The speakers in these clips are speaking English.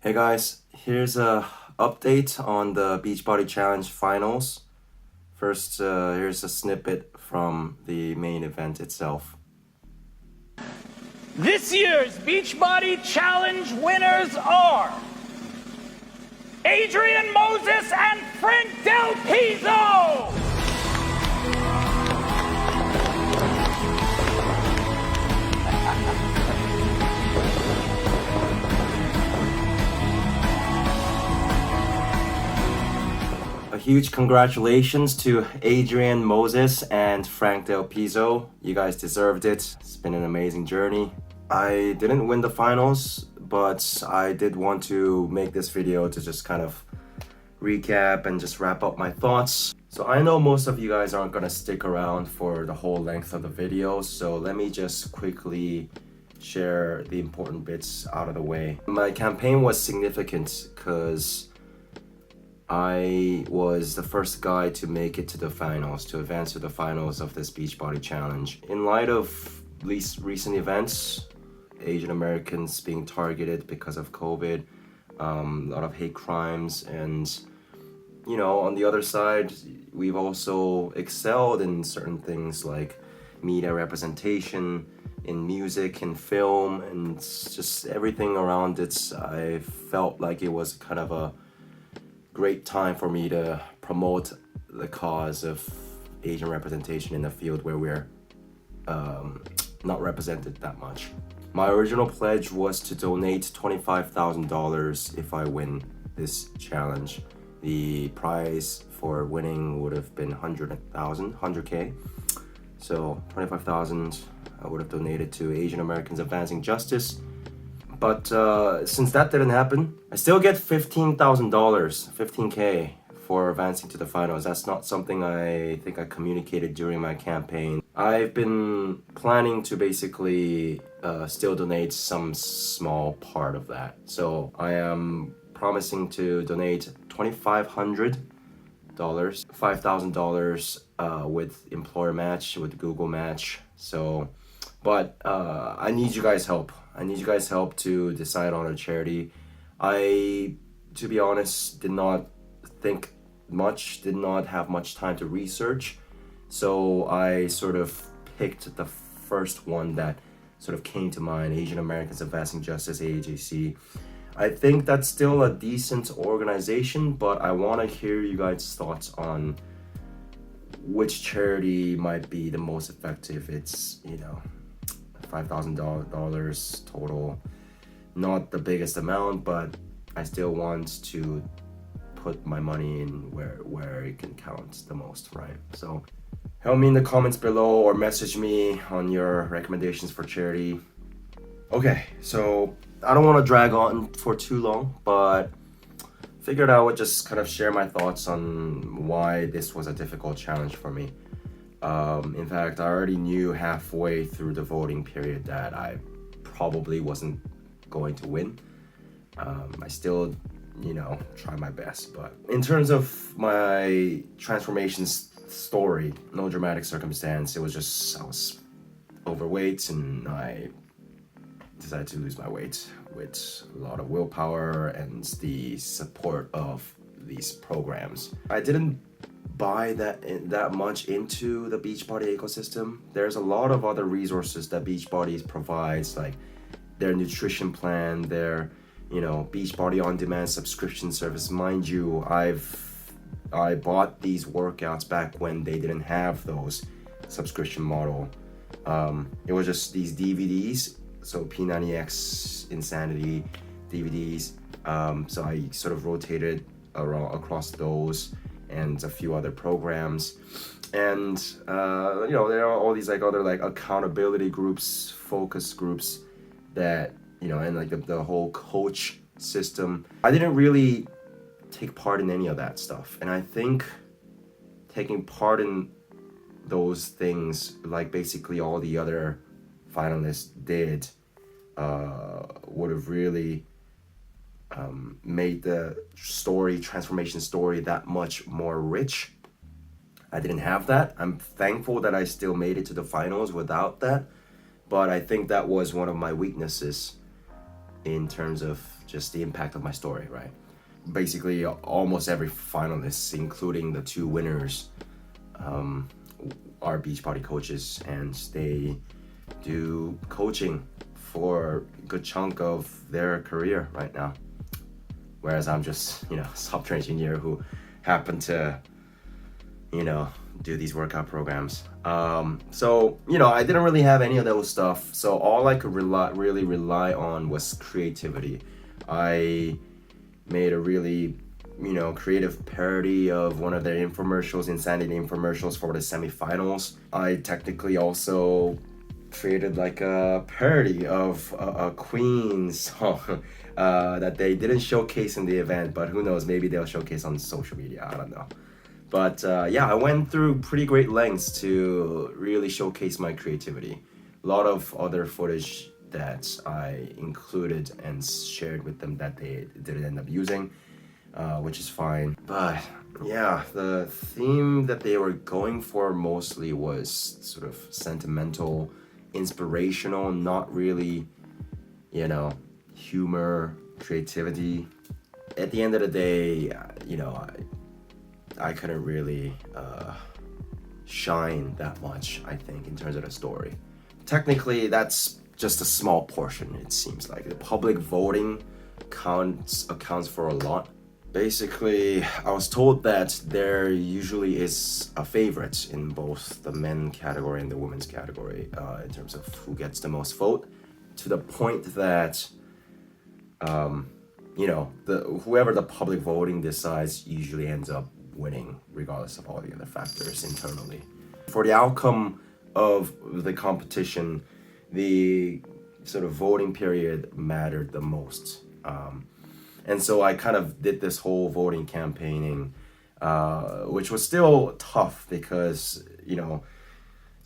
Hey guys, here's a update on the Beachbody Challenge finals. First, here's a snippet from the main event itself. This year's Beachbody Challenge winners are Adrian Moses and Frank Del Pizzo! A huge congratulations to Adrian Moses and Frank Del Pizzo. You guys deserved it. It's been an amazing journey. I didn't win the finals, but I did want to make this video to just kind of recap and just wrap up my thoughts. So I know most of you guys aren't gonna stick around for the whole length of the video, so let me just quickly share the important bits out of the way. My campaign was significant because I was the first guy to make it to the finals, to advance to the finals of this Beachbody Challenge. In light of these recent events, Asian Americans being targeted because of COVID, a lot of hate crimes, and you know, on the other side, we've also excelled in certain things like media representation, in music, in film, and just everything around it. I felt like it was kind of a great time for me to promote the cause of Asian representation in a field where we're not represented that much. My original pledge was to donate $25,000 if I win this challenge. The prize for winning would have been 100K. So 25,000 I would have donated to Asian Americans advancing justice. But since that didn't happen, I still get $15,000, 15K for advancing to the finals. That's not something I think I communicated during my campaign. I've been planning to basically still donate some small part of that. So I am promising to donate $2,500, $5,000 with employer match, with Google match. So, but I need you guys' help. I need you guys' help to decide on a charity. I, to be honest, did not think much, did not have much time to research. So I sort of picked the first one that sort of came to mind, Asian Americans Advancing Justice, AAJC. I think that's still a decent organization, but I want to hear you guys' thoughts on which charity might be the most effective. It's, you know, $5,000 total, not the biggest amount, but I still want to put my money in where it can count the most, right? So help me in the comments below or message me on your recommendations for charity. Okay, so I don't want to drag on for too long, but figured I would just kind of share my thoughts on why this was a difficult challenge for me. In fact, I already knew halfway through the voting period that I probably wasn't going to win. I still, you know, try my best. But in terms of my transformation story, no dramatic circumstance. It was just I was overweight and I decided to lose my weight with a lot of willpower and the support of these programs. I didn't buy that much into the Beachbody ecosystem. There's a lot of other resources that Beachbody provides, like their nutrition plan, their, you know, Beachbody on demand subscription service. Mind you, I bought these workouts back when they didn't have those subscription model. It was just these DVDs, so P90X Insanity DVDs. So I sort of rotated across those and a few other programs, and you know, there are all these like other like accountability groups, focus groups that, you know, and like the whole coach system. I didn't really take part in any of that stuff, and I think taking part in those things, like basically all the other finalists did, would have really made the transformation story that much more rich. I didn't have that. I'm thankful that I still made it to the finals without that, but I think that was one of my weaknesses. in terms of just the impact of my story, right? Basically, almost every finalist, including the two winners, are Beachbody coaches, and they do coaching for a good chunk of their career right now. Whereas I'm just, software engineer who happen to, do these workout programs. So, I didn't really have any of those stuff. So all I could really rely on was creativity. I made a really, creative parody of one of their infomercials, Insanity infomercials for the semifinals. I technically also created like a parody of a Queen song that they didn't showcase in the event, but who knows, maybe they'll showcase on social media, I don't know. But I went through pretty great lengths to really showcase my creativity. A lot of other footage that I included and shared with them that they didn't end up using, which is fine. But yeah, the theme that they were going for mostly was sort of sentimental, inspirational, not really, humor, creativity. At the end of the day, I couldn't really shine that much, I think, in terms of the story. Technically, that's just a small portion, it seems like. The public voting accounts for a lot. Basically, I was told that there usually is a favorite in both the men category and the women's category in terms of who gets the most vote, to the point that whoever the public voting decides usually ends up winning, regardless of all the other factors internally. For the outcome of the competition, the sort of voting period mattered the most. And so I kind of did this whole voting campaigning, which was still tough because,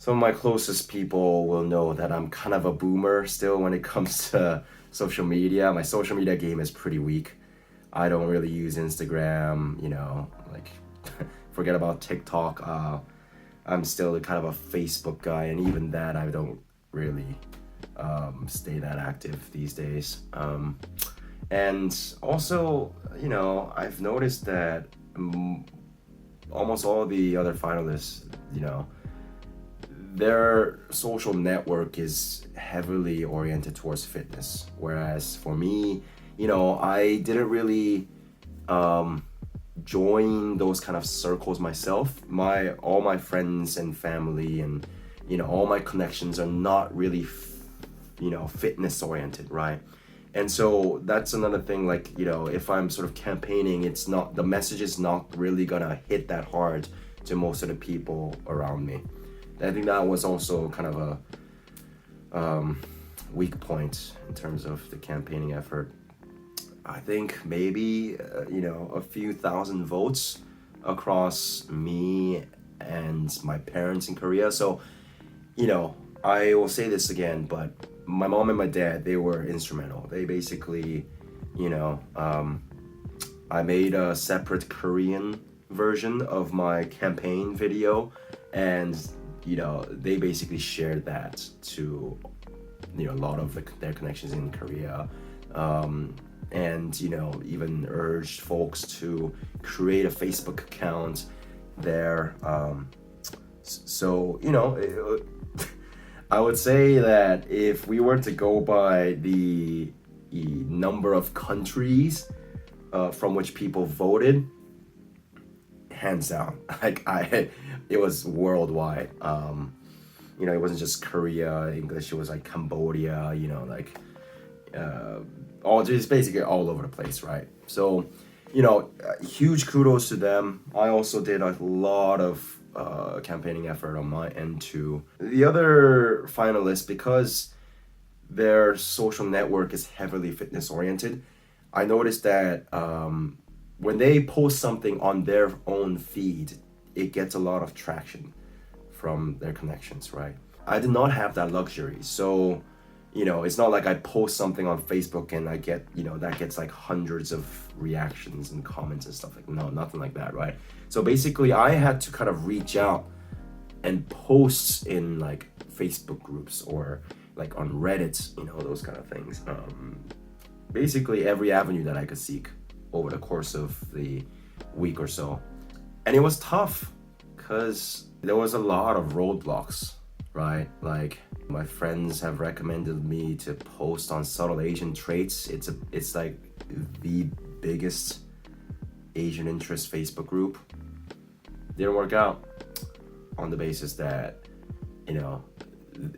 some of my closest people will know that I'm kind of a boomer still when it comes to social media. My social media game is pretty weak. I don't really use Instagram, forget about TikTok. I'm still kind of a Facebook guy, and even that I don't really stay that active these days. And also, I've noticed that almost all the other finalists, their social network is heavily oriented towards fitness. Whereas for me, I didn't really join those kind of circles myself. All my friends and family and, all my connections are not really, fitness oriented, right? And so that's another thing, if I'm sort of campaigning, the message is not really gonna hit that hard to most of the people around me. I think that was also kind of a weak point in terms of the campaigning effort. I think maybe, a few thousand votes across me and my parents in Korea. So, I will say this again, but my mom and my dad, they were instrumental. They basically, I made a separate Korean version of my campaign video, and, they basically shared that to, a lot of their connections in Korea. And, even urged folks to create a Facebook account there. So, I would say that if we were to go by the number of countries from which people voted, hands down, it was worldwide. It wasn't just Korea, English, it was like Cambodia, just basically all over the place, right? So, huge kudos to them. I also did a lot of campaigning effort on my end too. The other finalists, because their social network is heavily fitness oriented, I noticed that when they post something on their own feed, it gets a lot of traction from their connections, right? I did not have that luxury. So, it's not like I post something on Facebook and I get, that gets like hundreds of reactions and comments and stuff. No, nothing like that, right? So basically I had to kind of reach out and post in like Facebook groups or like on Reddit, those kind of things. basically every avenue that I could seek over the course of the week or so. And it was tough because there was a lot of roadblocks, right? Like my friends have recommended me to post on subtle Asian traits. It's like the biggest Asian interest Facebook group. Didn't work out on the basis that,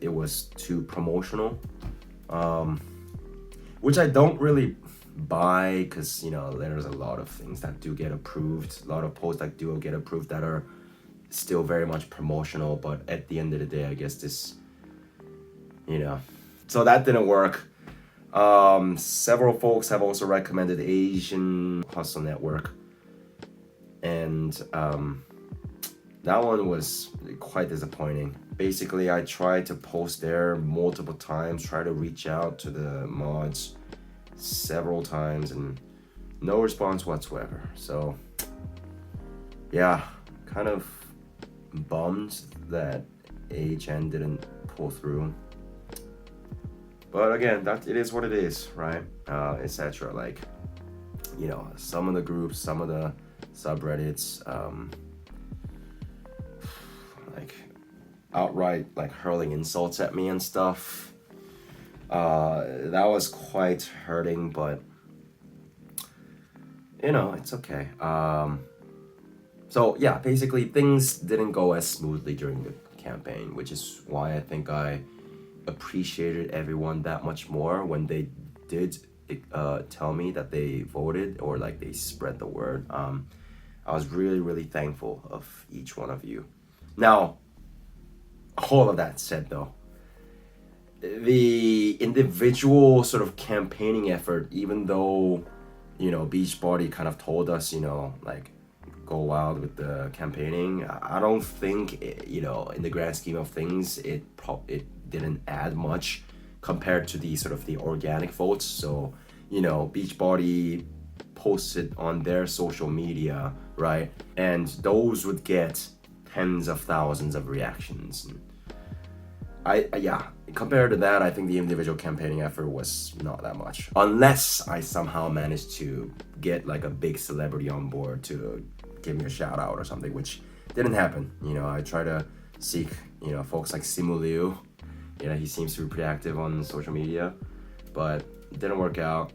it was too promotional, which I don't really buy because, there's a lot of things that do get approved, a lot of posts that do get approved that are still very much promotional, but at the end of the day, I guess this, so that didn't work. Several folks have also recommended Asian Hustle Network, and that one was quite disappointing. Basically, I tried to post there multiple times, try to reach out to the mods several times, and no response whatsoever. So yeah, kind of bummed that AHN didn't pull through. But again, that it is what it is, right? Etc. Like, some of the groups, some of the subreddits, like outright like hurling insults at me and stuff. That was quite hurting, but it's okay. So yeah, basically things didn't go as smoothly during the campaign, which is why I think I appreciated everyone that much more when they did tell me that they voted or like they spread the word. I was really, really thankful of each one of you. Now, all of that said though, the individual sort of campaigning effort, even though, Beachbody kind of told us, like, go wild with the campaigning, I don't think, in the grand scheme of things, it didn't add much compared to the sort of the organic votes. So, Beachbody posted on their social media, right? And those would get tens of thousands of reactions. Compared to that, I think the individual campaigning effort was not that much. Unless I somehow managed to get like a big celebrity on board to give me a shout out or something, which didn't happen. I try to seek, folks like Simu Liu. He seems to be pretty active on social media, but it didn't work out.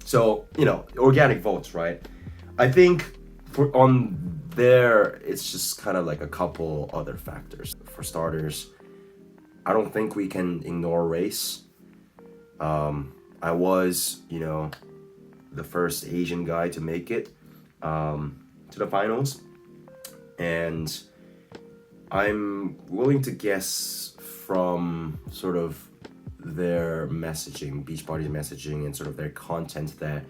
So, organic votes, right? I think on there, it's just kind of like a couple other factors. For starters, I don't think we can ignore race. I was, the first Asian guy to make it to the finals. And I'm willing to guess from sort of their messaging, Beachbody's messaging, and sort of their content that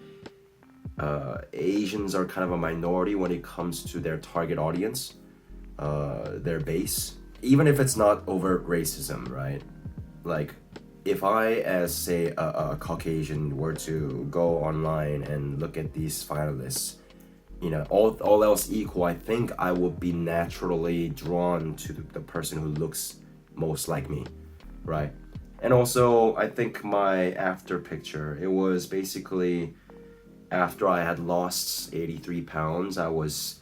Asians are kind of a minority when it comes to their target audience, their base, even if it's not overt racism, right? Like, if I, as say a Caucasian, were to go online and look at these finalists, all else equal, I think I would be naturally drawn to the person who looks most like me, right? And also, I think my after picture, it was basically after I had lost 83 pounds, I was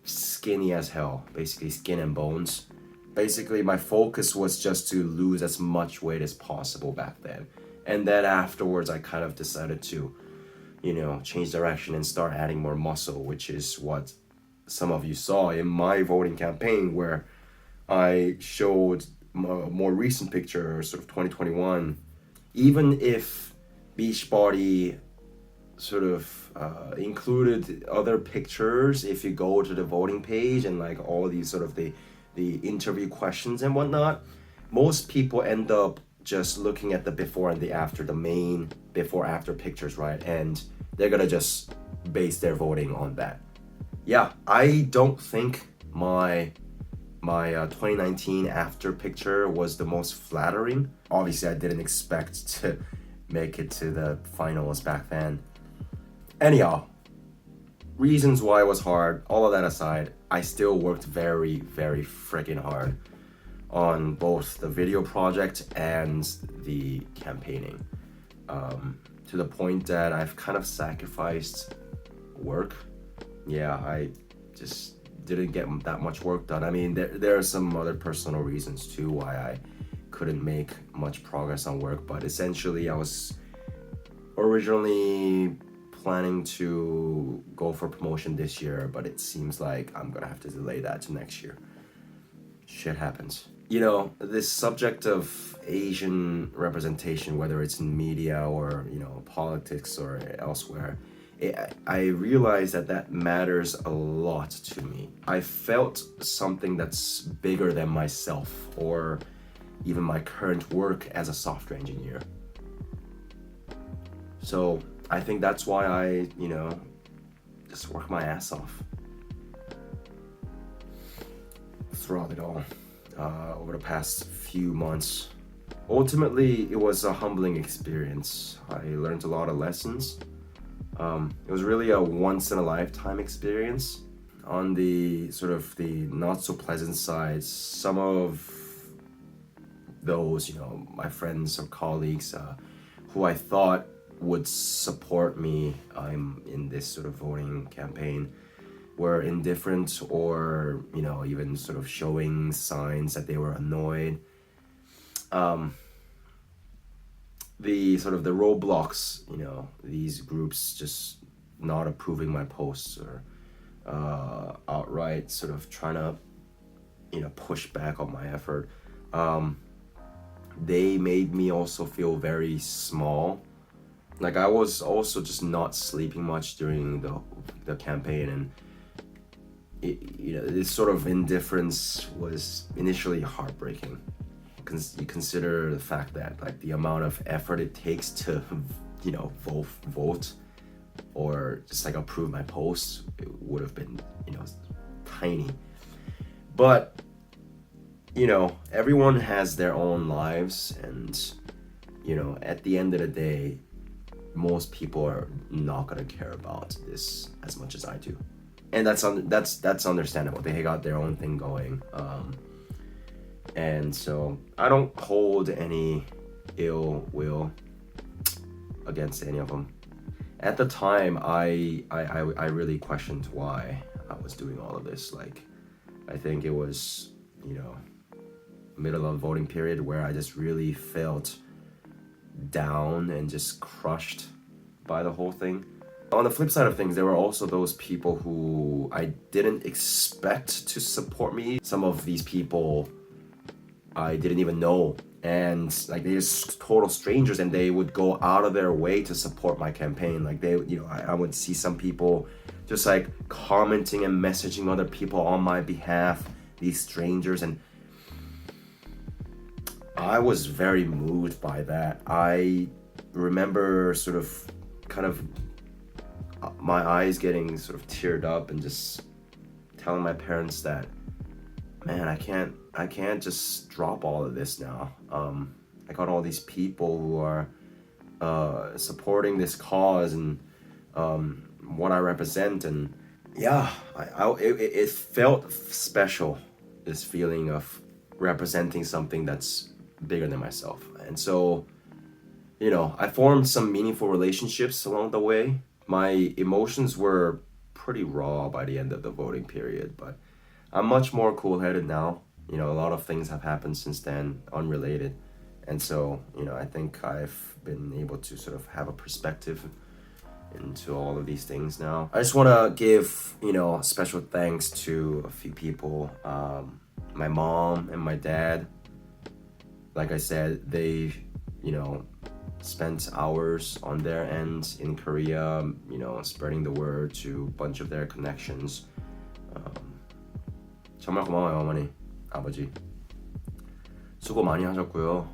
skinny as hell, basically skin and bones. Basically, my focus was just to lose as much weight as possible back then. And then afterwards, I kind of decided to, change direction and start adding more muscle, which is what some of you saw in my voting campaign, where I showed a more recent picture, sort of 2021. Even if Beachbody sort of included other pictures, if you go to the voting page and like all these sort of the interview questions and whatnot, most people end up just looking at the before and the after, the main before after pictures, right? And they're gonna just base their voting on that. Yeah, I don't think my 2019 after picture was the most flattering. Obviously, I didn't expect to make it to the finals back then. Anyhow, reasons why it was hard, all of that aside, I still worked very, very freaking hard on both the video project and the campaigning. to the point that I've kind of sacrificed work. Yeah, I just didn't get that much work done. I mean, there are some other personal reasons too why I couldn't make much progress on work, but essentially I was originally planning to go for promotion this year, but it seems like I'm gonna have to delay that to next year. Shit happens. You know, this subject of Asian representation, whether it's in media or, you know, politics or elsewhere, I realize that matters a lot to me. I felt something that's bigger than myself or even my current work as a software engineer. So I think that's why I, you know, just work my ass off throughout it all over the past few months. Ultimately, it was a humbling experience. I learned a lot of lessons. It was really a once-in-a-lifetime experience. On the sort of the not-so-pleasant side, some of those, you know, my friends or colleagues who I thought would support me in this sort of voting campaign were indifferent or, you know, even sort of showing signs that they were annoyed. The sort of the roadblocks, you know, these groups just not approving my posts or outright sort of trying to, you know, push back on my effort. They made me also feel very small. Like I was also just not sleeping much during the campaign, and you know, this sort of indifference was initially heartbreaking. You consider the fact that like the amount of effort it takes to, you know, vote or just like approve my posts, it would have been, you know, tiny. But you know, everyone has their own lives, and you know, at the end of the day, most people are not gonna care about this as much as I do, and that's understandable. They got their own thing going, and so I don't hold any ill will against any of them. At the time, I really questioned why I was doing all of this. Like, I think it was, you know, middle of voting period where I just really felt down and just crushed by the whole thing. On the flip side of things, there were also those people who I didn't expect to support me. Some of these people I didn't even know, and like they're just total strangers, and they would go out of their way to support my campaign. Like they, you know, I would see some people just like commenting and messaging other people on my behalf, these strangers, and I was very moved by that. I remember sort of kind of my eyes getting sort of teared up and just telling my parents that, man, I can't just drop all of this now. I got all these people who are supporting this cause and what I represent, and yeah, it felt special, this feeling of representing something that's bigger than myself. And so, you know, I formed some meaningful relationships along the way. My emotions were pretty raw by the end of the voting period, but I'm much more cool-headed now. You know, a lot of things have happened since then, unrelated. And so, you know, I think I've been able to sort of have a perspective into all of these things now. I just want to give, you know, special thanks to a few people. My mom and my dad. Like I said, they, you know, spent hours on their end in Korea, you know, spreading the word to a bunch of their connections. 정말 고마워요, 어머니, 아버지. 수고 많이 하셨고요.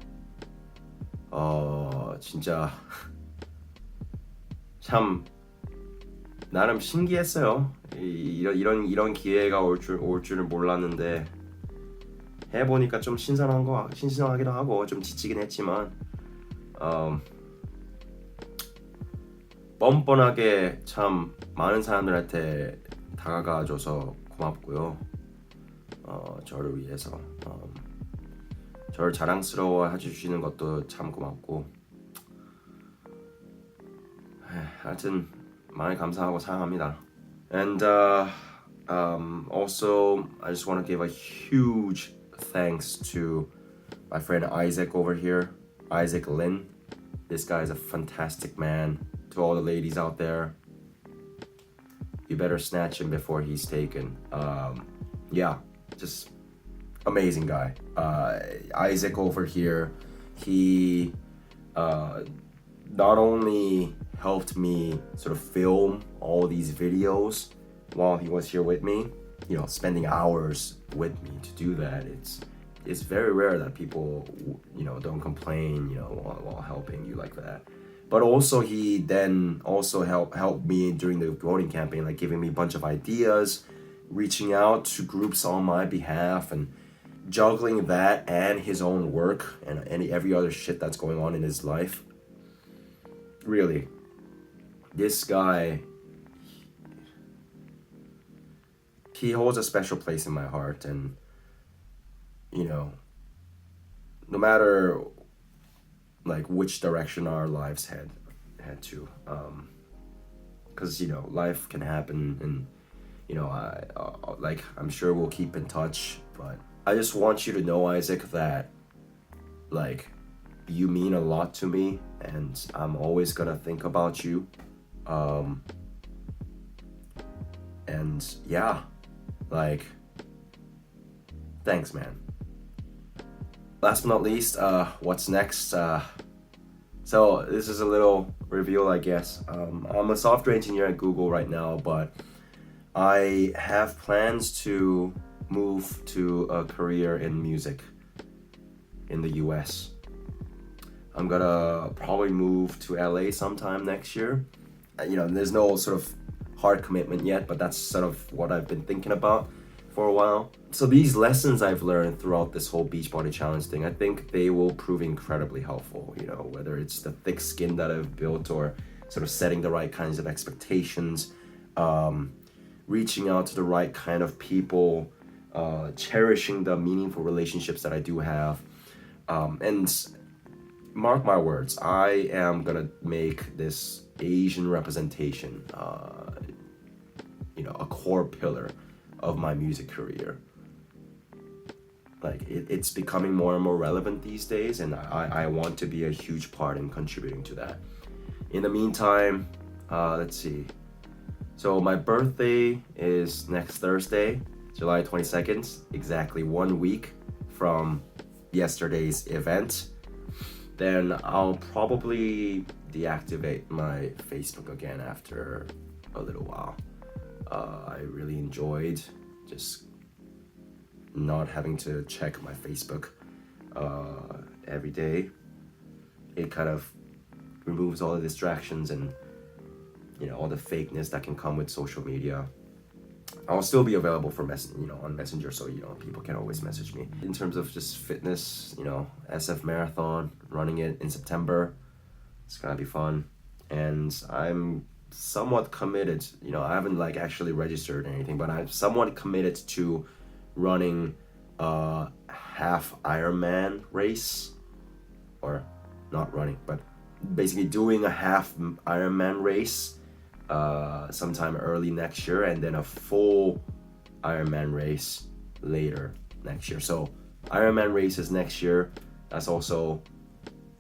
진짜 참 나름 신기했어요. 이런 기회가 올 줄은 몰랐는데 해보니까 좀 신선하기도 하고 좀 지치긴 했지만 뻔뻔하게 참 많은 사람들한테 다가가줘서 고맙고요. 저를 위해서 저를 자랑스러워 해주시는 것도 참 고맙고, 하여튼 많이 감사하고 사랑합니다. And also I just want to give a huge thanks to my friend Isaac over here, Isaac Lin. This guy is a fantastic man. To all the ladies out there, you better snatch him before he's taken. Yeah, just amazing guy. Isaac over here, he not only helped me sort of film all these videos while he was here with me, you know, spending hours with me to do that. It's very rare that people, you know, don't complain, you know, while helping you like that. But also he then also helped me during the voting campaign, like giving me a bunch of ideas, reaching out to groups on my behalf, and juggling that and his own work and every other shit that's going on in his life. Really, this guy, he holds a special place in my heart. And you know, no matter like which direction our lives had to, because you know, life can happen, and you know, like I'm sure we'll keep in touch. But I just want you to know, Isaac, that like you mean a lot to me, and I'm always gonna think about you. And yeah, like, thanks, man. Last but not least, what's next? So this is a little reveal, I guess. I'm a software engineer at Google right now, but I have plans to move to a career in music in the US. I'm gonna probably move to LA sometime next year. You know, there's no sort of hard commitment yet, but that's sort of what I've been thinking about for a while. So these lessons I've learned throughout this whole Beachbody challenge thing, I think they will prove incredibly helpful, you know, whether it's the thick skin that I've built or sort of setting the right kinds of expectations, reaching out to the right kind of people, cherishing the meaningful relationships that I do have. And mark my words, I am gonna make this Asian representation, you know, a core pillar of my music career. Like it's becoming more and more relevant these days, and I want to be a huge part in contributing to that. In the meantime, let's see. So my birthday is next Thursday, July 22nd, exactly 1 week from yesterday's event. Then I'll probably deactivate my Facebook again after a little while. I really enjoyed just not having to check my Facebook every day. It kind of removes all the distractions and, you know, all the fakeness that can come with social media. I'll still be available for on Messenger, so you know, people can always message me. In terms of just fitness, you know, SF Marathon, running it in September. It's gonna be fun, and I'm somewhat committed. You know, I haven't like actually registered or anything, but I'm somewhat committed to running a half Ironman race, or not running, but basically doing a half Ironman race sometime early next year, and then a full Ironman race later next year. So Ironman race is next year. That's also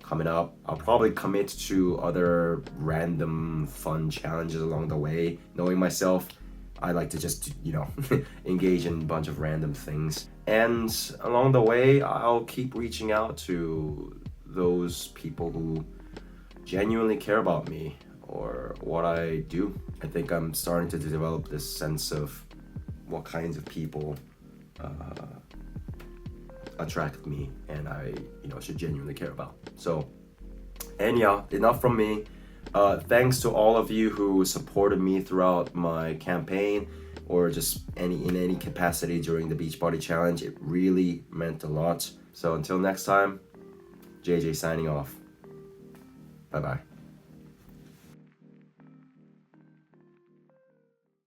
coming up. I'll probably commit to other random fun challenges along the way. Knowing myself, I like to just, you know, engage in a bunch of random things. And along the way, I'll keep reaching out to those people who genuinely care about me or what I do. I think I'm starting to develop this sense of what kinds of people attract me and I, you know, should genuinely care about. So, and yeah, enough from me. Thanks to all of you who supported me throughout my campaign or just in any capacity during the Beachbody challenge. It really meant a lot. So until next time, JJ signing off. Bye bye.